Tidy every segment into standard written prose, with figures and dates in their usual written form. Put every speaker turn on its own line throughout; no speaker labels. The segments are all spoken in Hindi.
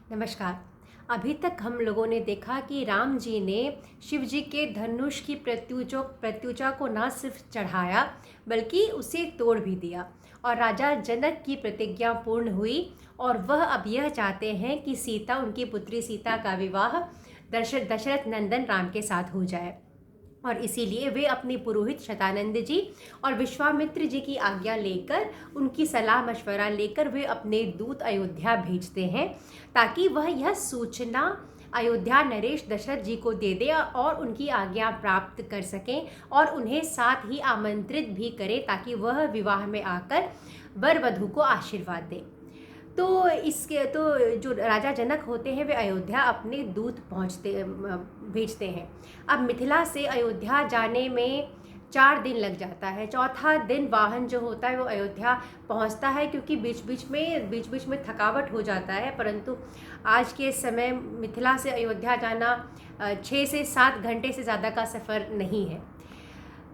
नमस्कार। अभी तक हम लोगों ने देखा कि राम जी ने शिव जी के धनुष की प्रत्युजा को न सिर्फ चढ़ाया बल्कि उसे तोड़ भी दिया और राजा जनक की प्रतिज्ञा पूर्ण हुई। और वह अब यह चाहते हैं कि सीता, उनकी पुत्री सीता का विवाह दशरथ नंदन राम के साथ हो जाए। और इसीलिए वे अपने पुरोहित शतानंद जी और विश्वामित्र जी की आज्ञा लेकर, उनकी सलाह मशवरा लेकर वे अपने दूत अयोध्या भेजते हैं ताकि वह यह सूचना अयोध्या नरेश दशरथ जी को दे दे और उनकी आज्ञा प्राप्त कर सकें और उन्हें साथ ही आमंत्रित भी करें ताकि वह विवाह में आकर वर वधू को आशीर्वाद दें। तो जो राजा जनक होते हैं वे अयोध्या अपने दूत भेजते हैं। अब मिथिला से अयोध्या जाने में 4 दिन लग जाता है। चौथा दिन वाहन जो होता है वो अयोध्या पहुंचता है, क्योंकि बीच बीच में थकावट हो जाता है। परंतु आज के समय मिथिला से अयोध्या जाना 6 से 7 घंटे से ज़्यादा का सफ़र नहीं है।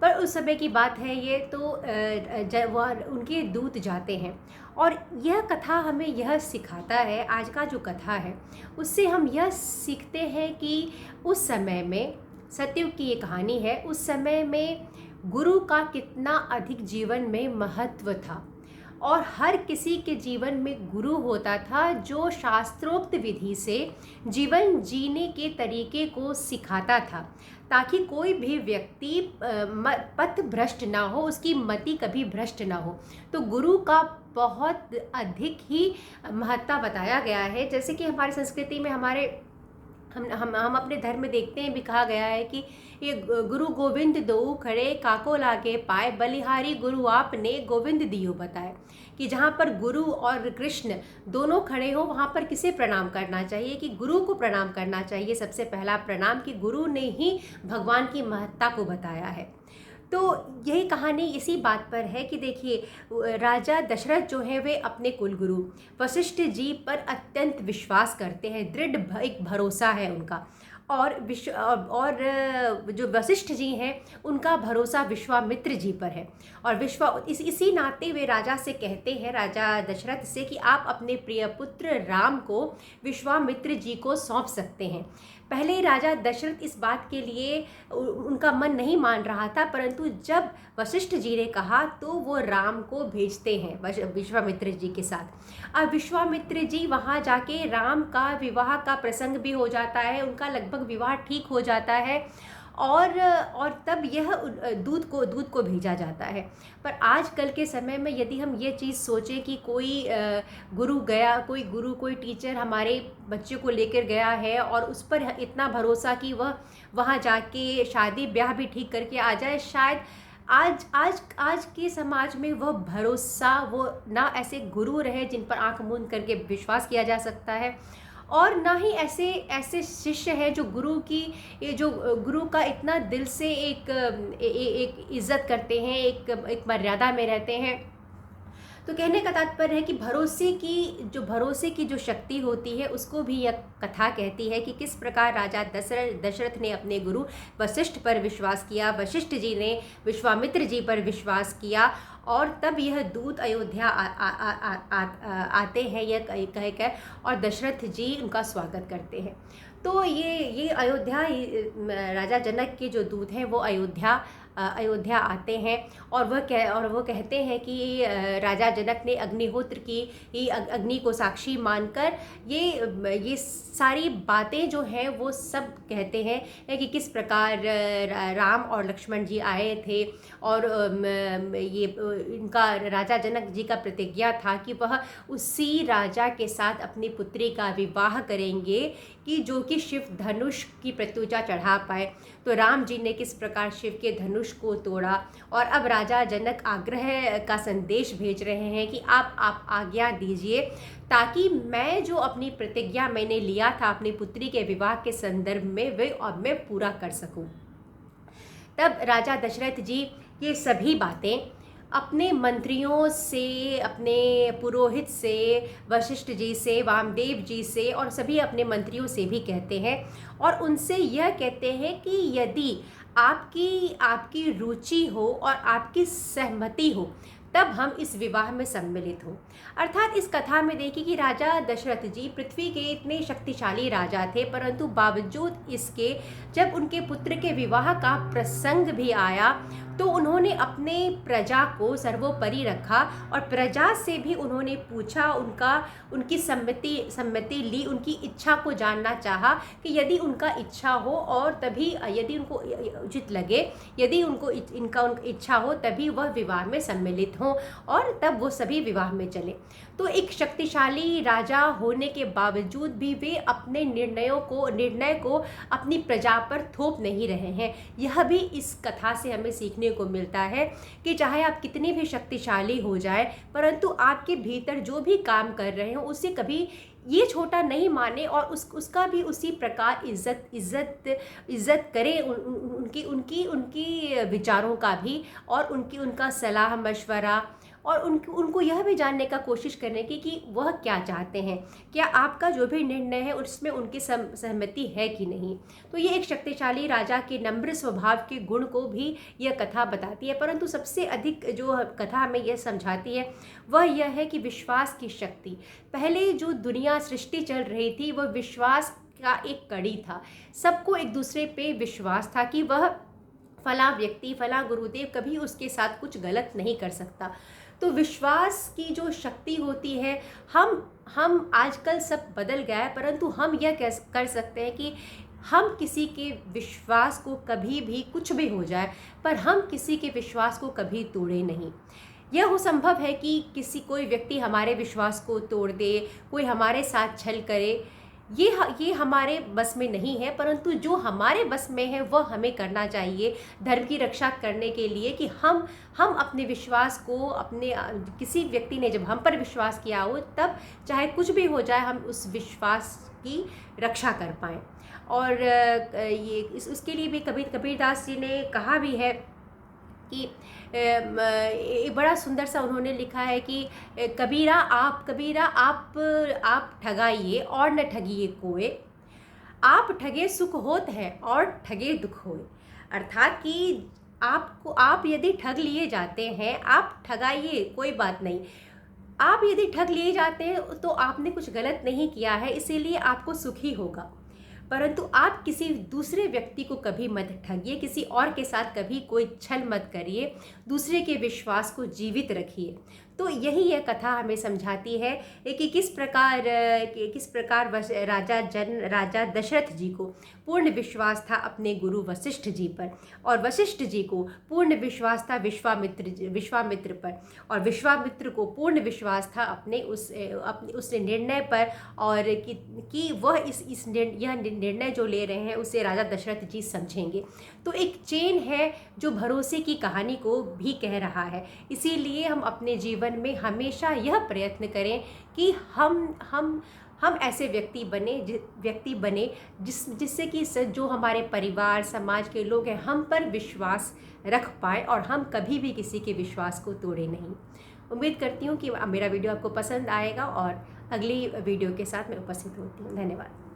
पर उस समय की बात है ये। तो उनके दूत जाते हैं और यह कथा हमें यह सिखाता है, आज का जो कथा है उससे हम यह सीखते हैं कि उस समय में, सतयुग की ये कहानी है, उस समय में गुरु का कितना अधिक जीवन में महत्व था। और हर किसी के जीवन में गुरु होता था जो शास्त्रोक्त विधि से जीवन जीने के तरीके को सिखाता था, ताकि कोई भी व्यक्ति पथ भ्रष्ट ना हो, उसकी मति कभी भ्रष्ट ना हो। तो गुरु का बहुत अधिक ही महत्ता बताया गया है। जैसे कि हमारी संस्कृति में, हमारे हम अपने धर्म में देखते हैं, भी कहा गया है कि ये गुरु गोविंद दो खड़े काको लागे पाए, बलिहारी गुरु आपने गोविंद दियो बताए। कि जहाँ पर गुरु और कृष्ण दोनों खड़े हो वहाँ पर किसे प्रणाम करना चाहिए? कि गुरु को प्रणाम करना चाहिए। सबसे पहला प्रणाम कि गुरु ने ही भगवान की महत्ता को बताया है। तो यही कहानी इसी बात पर है कि देखिए, राजा दशरथ जो है वे अपने कुलगुरु वशिष्ठ जी पर अत्यंत विश्वास करते हैं, दृढ़ एक भरोसा है उनका। और जो वशिष्ठ जी हैं उनका भरोसा विश्वामित्र जी पर है। और इसी नाते वे राजा से कहते हैं, राजा दशरथ से, कि आप अपने प्रिय पुत्र राम को विश्वामित्र जी को सौंप सकते हैं। पहले राजा दशरथ इस बात के लिए उनका मन नहीं मान रहा था, परंतु जब वशिष्ठ जी ने कहा तो वो राम को भेजते हैं विश्वामित्र जी के साथ। अब विश्वामित्र जी वहाँ जाके राम का विवाह का प्रसंग भी हो जाता है, उनका लगभग विवाह ठीक हो जाता है। और तब यह दूत को भेजा जाता है। पर आजकल के समय में यदि हम ये चीज़ सोचें कि कोई कोई टीचर हमारे बच्चे को लेकर गया है और उस पर इतना भरोसा कि वह वहाँ जाके शादी ब्याह भी ठीक करके आ जाए, शायद आज के समाज में वह भरोसा, वो ना ऐसे गुरु रहे जिन पर आंख मूंद करके विश्वास किया जा सकता है, और ना ही ऐसे शिष्य हैं जो गुरु का इतना दिल से एक इज्जत करते हैं, एक मर्यादा में रहते हैं। तो कहने का तात्पर्य है कि भरोसे की जो शक्ति होती है उसको भी यह कथा कहती है कि किस प्रकार राजा दशरथ ने अपने गुरु वशिष्ठ पर विश्वास किया, वशिष्ठ जी ने विश्वामित्र जी पर विश्वास किया, और तब यह दूत अयोध्या आते हैं यह कहकर, और दशरथ जी उनका स्वागत करते हैं। तो ये अयोध्या, राजा जनक के जो दूत हैं वो अयोध्या आते हैं और वो कहते हैं कि राजा जनक ने अग्निहोत्र की अग्नि को साक्षी मानकर ये सारी बातें जो हैं वो सब कहते हैं कि किस प्रकार राम और लक्ष्मण जी आए थे। और ये इनका राजा जनक जी का प्रतिज्ञा था कि वह उसी राजा के साथ अपनी पुत्री का विवाह करेंगे कि जो कि शिव धनुष की प्रत्युजा चढ़ा पाए। तो राम जी ने किस प्रकार शिव के धनुष को तोड़ा, और अब राजा जनक आग्रह का संदेश भेज रहे हैं कि आप आज्ञा दीजिए ताकि मैं जो अपनी प्रतिज्ञा मैंने लिया था अपनी पुत्री के विवाह के संदर्भ में, वे अब मैं पूरा कर सकूं। तब राजा दशरथ जी ये सभी बातें अपने मंत्रियों से, अपने पुरोहित से, वशिष्ठ जी से, वामदेव जी से और सभी अपने मंत्रियों से भी कहते हैं, और उनसे यह कहते हैं कि यदि आपकी रुचि हो और आपकी सहमति हो तब हम इस विवाह में सम्मिलित हों। अर्थात इस कथा में देखिए कि राजा दशरथ जी पृथ्वी के इतने शक्तिशाली राजा थे, परंतु बावजूद इसके जब उनके पुत्र के विवाह का प्रसंग भी आया तो उन्होंने अपने प्रजा को सर्वोपरि रखा और प्रजा से भी उन्होंने पूछा, उनकी सम्मति ली, उनकी इच्छा को जानना चाहा कि यदि उनका इच्छा हो और तभी यदि उनको उचित लगे, यदि उनको इनका इच्छा हो तभी वह विवाह में सम्मिलित हों और तब वो सभी विवाह में चले। तो एक शक्तिशाली राजा होने के बावजूद भी वे अपने निर्णय को अपनी प्रजा पर थोप नहीं रहे हैं। यह भी इस कथा से हमें सीखने को मिलता है कि चाहे आप कितने भी शक्तिशाली हो जाए, परंतु आपके भीतर जो भी काम कर रहे हो उसे कभी ये छोटा नहीं माने और उसका भी उसी प्रकार इज्जत करें, उनकी विचारों का भी और उनका सलाह मशवरा और उनको यह भी जानने का कोशिश करने की कि वह क्या चाहते हैं, क्या आपका जो भी निर्णय है उसमें उनकी सहमति है कि नहीं। तो ये एक शक्तिशाली राजा के नम्र स्वभाव के गुण को भी यह कथा बताती है। परंतु सबसे अधिक जो कथा हमें यह समझाती है वह यह है कि विश्वास की शक्ति। पहले जो दुनिया सृष्टि चल रही थी वह विश्वास का एक कड़ी था। सबको एक दूसरे पे विश्वास था कि वह फला व्यक्ति, फला गुरुदेव कभी उसके साथ कुछ गलत नहीं कर सकता। तो विश्वास की जो शक्ति होती है, हम आजकल सब बदल गया है, परंतु हम यह कर सकते हैं कि हम किसी के विश्वास को कभी भी कुछ भी हो जाए पर हम किसी के विश्वास को कभी तोड़े नहीं। यह हो संभव है कि कोई व्यक्ति हमारे विश्वास को तोड़ दे, कोई हमारे साथ छल करे, ये हमारे बस में नहीं है, परंतु जो हमारे बस में है वह हमें करना चाहिए धर्म की रक्षा करने के लिए कि हम अपने विश्वास को किसी व्यक्ति ने जब हम पर विश्वास किया हो तब चाहे कुछ भी हो जाए हम उस विश्वास की रक्षा कर पाएँ। और उसके लिए भी कबीरदास जी ने कहा भी है कि एक बड़ा सुंदर सा उन्होंने लिखा है कि कबीरा आप ठगाइए और न ठगिए कोई, आप ठगे सुख होत है और ठगे दुख होए। अर्थात कि आप यदि ठग लिए जाते हैं, आप ठगाइए, कोई बात नहीं। आप यदि ठग लिए जाते हैं तो आपने कुछ गलत नहीं किया है, इसीलिए आपको सुख ही होगा। परंतु आप किसी दूसरे व्यक्ति को कभी मत ठगिए, किसी और के साथ कभी कोई छल मत करिए, दूसरे के विश्वास को जीवित रखिए। तो यही यह कथा हमें समझाती है कि किस प्रकार राजा दशरथ जी को पूर्ण विश्वास था अपने गुरु वशिष्ठ जी पर, और वशिष्ठ जी को पूर्ण विश्वास था विश्वामित्र पर, और विश्वामित्र को पूर्ण विश्वास था अपने उस निर्णय पर, और कि वह यह निर्णय जो ले रहे हैं उसे राजा दशरथ जी समझेंगे। तो एक चेन है जो भरोसे की कहानी को भी कह रहा है। इसीलिए हम अपने जीवन में हमेशा यह प्रयत्न करें कि हम ऐसे व्यक्ति बने जिससे कि जो हमारे परिवार समाज के लोग हैं हम पर विश्वास रख पाएँ और हम कभी भी किसी के विश्वास को तोड़े नहीं। उम्मीद करती हूँ कि मेरा वीडियो आपको पसंद आएगा और अगली वीडियो के साथ मैं उपस्थित होती हूँ। धन्यवाद।